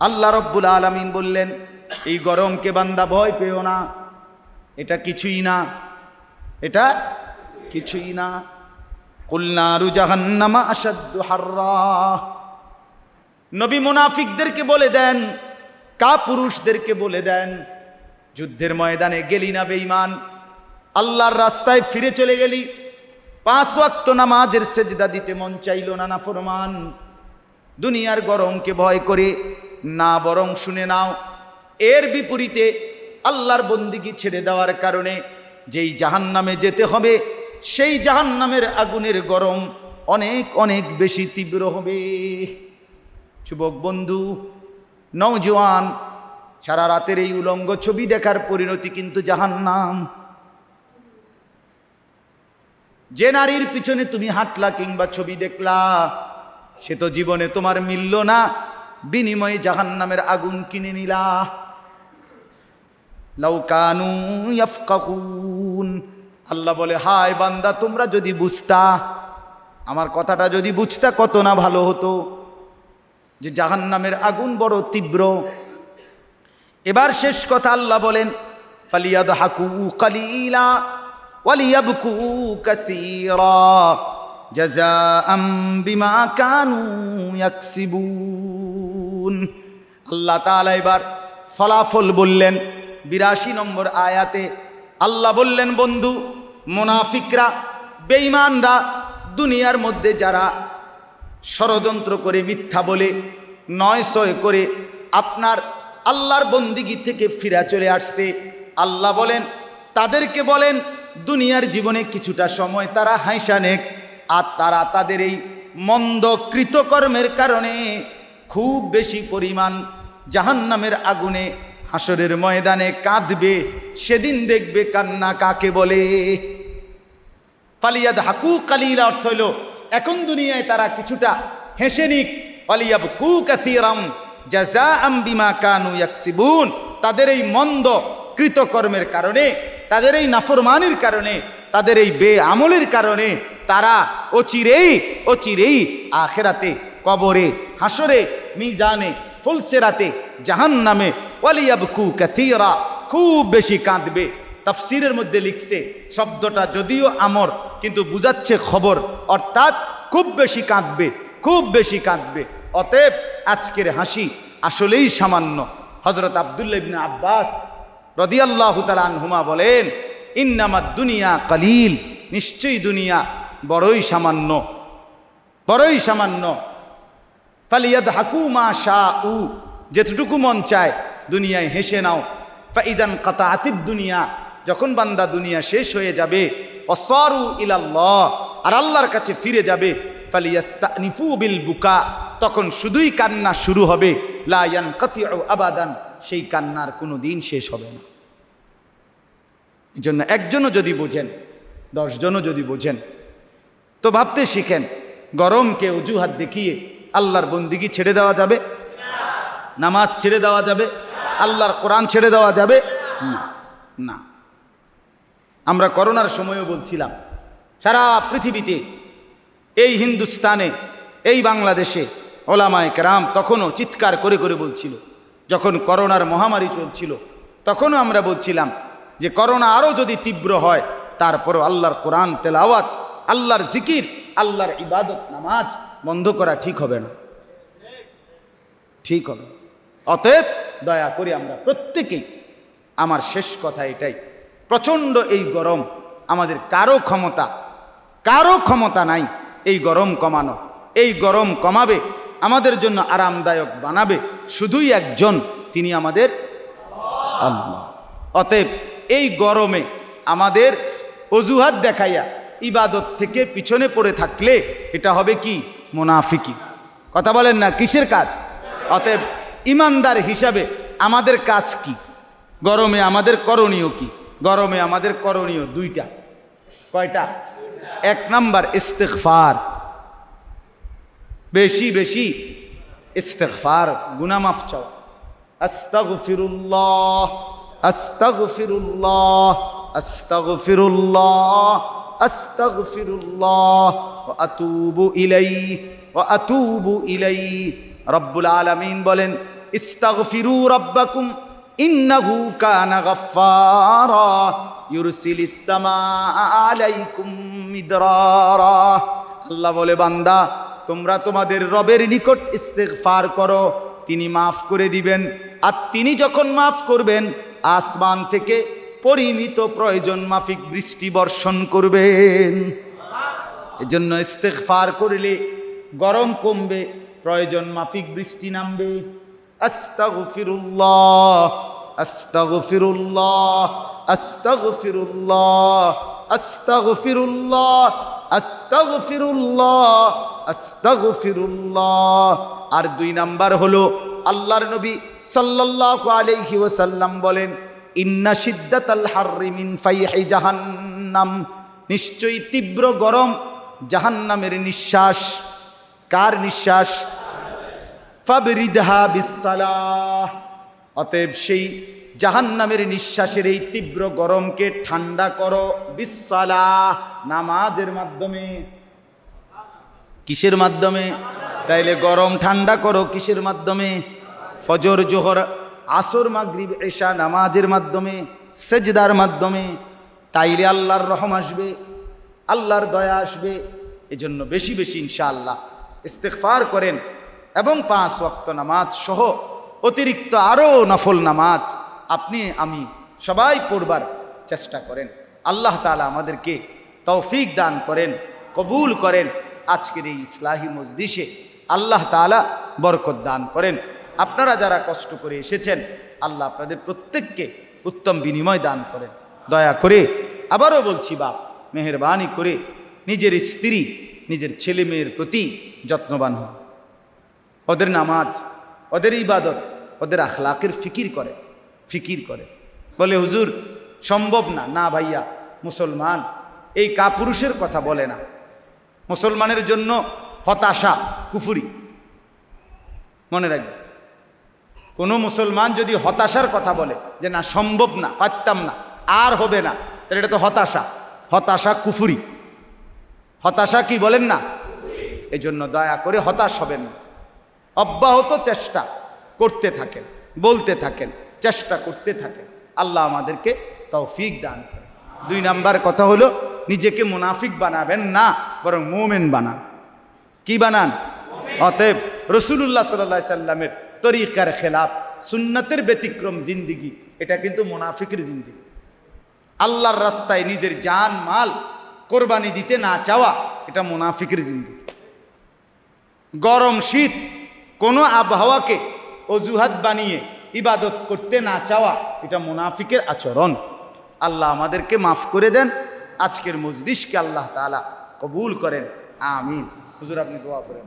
আল্লাহ রব্বুল আলামিন বললেন, এই গরমকে বান্দা ভয় পেও না, এটা কিছুই না, এটা কিছুই না। কুল নারু জাহান্নামা আশাদ্দু হাররা। নবী মুনাফিকদেরকে বলে দেন, কাপুরুষদেরকে বলে দেন, যুদ্ধের ময়দানে গেলি না বেঈমান, আল্লাহর রাস্তায় ফিরে চলে গেলি, 5 ওয়াক্ত নামাজের সেজদা দিতে মন চাইল না, নাফরমান, দুনিয়ার গরমকে ভয় করে না, বরং শুনে নাও, এর বিপরীতে আল্লাহর বন্দিগি ছেড়ে দেওয়ার কারণে যেই জাহান্নামে যেতে হবে, সেই জাহান্নামের আগুনের গরম অনেক অনেক বেশি তীব্র হবে। যুবক বন্ধু, নওজোয়ান, সারা রাতের এই উলঙ্গ ছবি দেখার পরিণতি কিন্তু জাহান্নাম। যে নারীর পিছনে তুমি হাঁটলা কিংবা ছবি দেখলা, সে তো জীবনে তোমার মিলল না, বিনিময়ে জাহান্নামের আগুন কিনে নিলা। লাউ কানু ইয়াফকাহুন, আল্লাহ বলে, হায় বান্দা, তোমরা যদি বুঝতা, আমার কথাটা যদি বুঝতা, কত না ভালো হতো, যে জাহান্নামের আগুন বড় তীব্র। এবার শেষ কথা আল্লাহ বলেন, ফালিয়াদহাকু কালিলা ওয়ালিয়াবকু কাসীরা জাযাআম বিমা কানু ইয়াকসিবুন। আল্লাহ তাআলা এবার ফলাফল বললেন 82 নম্বর আয়াতে। আল্লাহ বললেন, বন্ধু, মুনাফিকরা, বেঈমানরা, দুনিয়ার মধ্যে যারা ষড়যন্ত্র করে, মিথ্যা বলে, নয় সয় করে আপনার আল্লাহর বন্দিগি থেকে ফিরে চলে আসছে, আল্লাহ বলেন, তাদেরকে বলেন, দুনিয়ার জীবনে কিছুটা সময় তারা হাসা নেক, আর তারা তাদের এই মন্দ কৃতকর্মের কারণে খুব বেশি পরিমাণ জাহান্নামের আগুনে হাসরের ময়দানে কাঁদবে। সেদিন দেখবে কান্না কাকে বলে। ফালিয়াদহাকু কালিলা অর্থ হইল, এখন দুনিয়ায় তারা কিছুটা হেসে নিক, ওয়ালিয়াবকু কাসীরাম জাযাআম বিমা কানু ইয়াকসিবুন, তাদের এই মন্দ কৃতকর্মের কারণে, তাদের এই নাফরমানির কারণে, তাদের এই বেআমলের কারণে তারা অচিরেই আখিরাতে, কবরে, হাসরে, মিজানে, ফুলসিরাতে, জাহান্নামে ওয়ালিয়াবকু কাসীরা, খুব বেশি কাঁদবে। তাফসীরের মধ্যে লিখছে, শব্দটা যদিও আমর, কিন্তু বুঝাচ্ছে খবর, অর্থাৎ খুব বেশি কাঁদবে, খুব বেশি কাঁদবে। অতএব আজকের হাসি আসলেই সামান্য। হযরত আব্দুল্লাহ ইবনে আব্বাস রাদিয়াল্লাহু তাআলা আনহুমা বলেন, ইন্নামাদ দুনিয়া কালিল, নিশ্চয়ই দুনিয়া বড়ই সামান্য, বড়ই সামান্য। ফালিয়াদহাকু মা শাউ, যেতটুকু মন চায় দুনিয়ায় হেসে নাও। ফাইদান কাতাআতিদ দুনিয়া, যখন বান্দা দুনিয়া শেষ হয়ে যাবে, ওয়াসারু ইলাল্লাহ, আর আল্লাহর কাছে ফিরে যাবে, ফালিয়াস্তানিফু বিল বুকা, তখন শুধুই কান্না শুরু হবে। লা ইয়ানকাতিউ আবাদান, সেই কান্নার কোনো দিন শেষ হবে না। এজন্য একজনও যদি বোঝেন, 10 জনও যদি বোঝেন, তো ভাবতে শিখেন, গরমকে অজুহাত দেখিয়ে আল্লাহর বন্দিগি ছেড়ে দেওয়া যাবে? নামাজ ছেড়ে দেওয়া যাবে? আল্লাহর কোরআন ছেড়ে দেওয়া যাবে না, না। আমরা করোনার সময়ও বলছিলাম, সারা পৃথিবীতে, এই হিন্দুস্তানে, এই বাংলাদেশে ওলামায়ে কেরাম তখনও চিৎকার করে করে বলছিল, যখন করোনার মহামারী চলছিল, তখনও আমরা বলছিলাম যে করোনা আরও যদি তীব্র হয়, তারপরও আল্লাহর কোরআন তেলাওয়াত, আল্লাহর জিকির, আল্লাহর ইবাদত, নামাজ বন্ধ করা ঠিক হবে না, ঠিক হবে। অতএব দয়া করে আমরা প্রত্যেকেই, আমার শেষ কথা এটাই, প্রচণ্ড এই গরম, আমাদের কারো ক্ষমতা নাই এই গরম কমানো। এই গরম কমাবে, আমাদের জন্য আরামদায়ক বানাবে শুধুই একজন, তিনি আমাদের আল্লাহ। অতএব এই গরমে আমাদের অজুহাত দেখাইয়া ইবাদত থেকে পিছনে পড়ে থাকলে এটা হবে কি? মুনাফিকি। কথা বলেন না, কিসের কাজ? অতএব ইমানদার হিসাবে আমাদের কাজ কি? গরমে আমাদের করণীয় কি? গরমে আমাদের করণীয় 2টা। কয়টা? 1 নাম্বার ইস্তিগফার, বেশি বেশি ইস্তিগফার, গুনাহ মাফ চাও। আস্তাগফিরুল্লাহ, আস্তাগফিরুল্লাহ, আস্তাগফিরুল্লাহ, আস্তাগফিরুল্লাহ ওয়া আতুবু ইলাইহি, ওয়া আতুবু ইলাইহি। রব্বুল আলামিন বলেন, ইস্তাগফিরু রাব্বাকুম ইন্নাহু কানা গাফফারা ইউরসিলিস সামাআ আলাইকুম মিদরারা। আল্লাহ বলে, বান্দা তোমরা তোমাদের রবের নিকট ইস্তিগফার করো, তিনি মাফ করে দিবেন। আর তিনি যখন মাফ করবেন, আসমান থেকে পরিমিত প্রয়োজন মাফিক বৃষ্টি বর্ষণ করবেন। এজন্য ইস্তিগফার করলে গরম কমবে, প্রয়োজন মাফিক বৃষ্টি নামবে। আস্তাগফিরুল্লাহ, আস্তাগফিরুল্লাহ, আস্তাগফিরুল্লাহ, আস্তাগফিরুল্লাহ, আস্তাগফিরুল্লাহ, আস্তাগফিরুল্লাহ। আর 2 নাম্বার হলো আল্লাহর নবী সাল্লাল্লাহু আলাইহি ওয়াসাল্লাম বলেন, ইন্না শিদ্দাতাল হাররি মিন ফাইহি জাহান্নাম, নিশ্চয়ই তীব্র গরম জাহান্নামের নিঃশ্বাস। কার নিঃশ্বাস? ফাবরিদহা বিসসালাহ। অতএব সেই জাহান্নামের নিঃশ্বাসের এই তীব্র গরমকে ঠান্ডা করো বিসসালাহ, নামাজের মাধ্যমে। কিসের মাধ্যমে? তাইলে গরম ঠান্ডা করো কিসের মাধ্যমে? ফজর, জোহর, আসর, মাগরিব, এশা নামাজের মাধ্যমে, সেজদার মাধ্যমে। তাইলে আল্লাহর রহম আসবে, আল্লাহর দয়া আসবে। এজন্য বেশি বেশি ইনশাআল্লাহ ইস্তিগফার করেন এবং 5 ওয়াক্ত নামাজ সহ অতিরিক্ত আরও নফল নামাজ আপনি আমি সবাই পড়বার চেষ্টা করেন। আল্লাহ তাআলা আমাদেরকে তৌফিক দান করেন, কবুল করেন। আজকের এই ইসলাহি মজলিসে আল্লাহ তাআলা বরকত দান করেন। আপনারা যারা কষ্ট করে এসেছেন, আল্লাহ আপনাদের প্রত্যেককে উত্তম বিনিময় দান করেন। দয়া করে আবারও বলছি, বাপ মেহেরবানি করে নিজের স্ত্রী, নিজের ছেলে মেয়ের প্রতি যত্নবান হন। ওদের নামাজ, ওদের ইবাদত, ওদের আখলাকের ফিকির করে। বলে, হুজুর সম্ভব না। না ভাইয়া, মুসলমান এই কাপুরুষের কথা বলে না। মুসলমানের জন্য হতাশা কুফরি। মনে রাখবে, কোনো মুসলমান যদি হতাশার কথা বলে যে না সম্ভব না, পারতাম না, আর হবে না, তাহলে এটা তো হতাশা কুফরি। হতাশা কি বলেন না? এই জন্য দয়া করে হতাশ হবেন না, অব্যাহত চেষ্টা করতে থাকেন, বলতে থাকেন, চেষ্টা করতে থাকেন। আল্লাহ আমাদেরকে তৌফিক দান করেন। 2 নাম্বার কথা হলো, নিজেকে মুনাফিক বানাবেন না, বরং মুমিন বানান। কি বানান? অতএব রাসূলুল্লাহ সাল্লাল্লাহু আলাইহি সাল্লামের তরিকার খেলাফ, সুন্নতের ব্যতিক্রম জিন্দিগি, এটা কিন্তু মুনাফিকের জিন্দিগি। আল্লাহর রাস্তায় নিজের জান মাল কোরবানি দিতে না চাওয়া, এটা মুনাফিকের জিন্দিগি। গরম শীত কোনো আবহাওয়াকে অজুহাত বানিয়ে ইবাদত করতে না চাওয়া, এটা মুনাফিকের আচরণ। আল্লাহ আমাদেরকে মাফ করে দেন। আজকের মজলিসকে আল্লাহ তাআলা কবুল করেন, আমিন। হুজুর আপনি দোয়া করেন।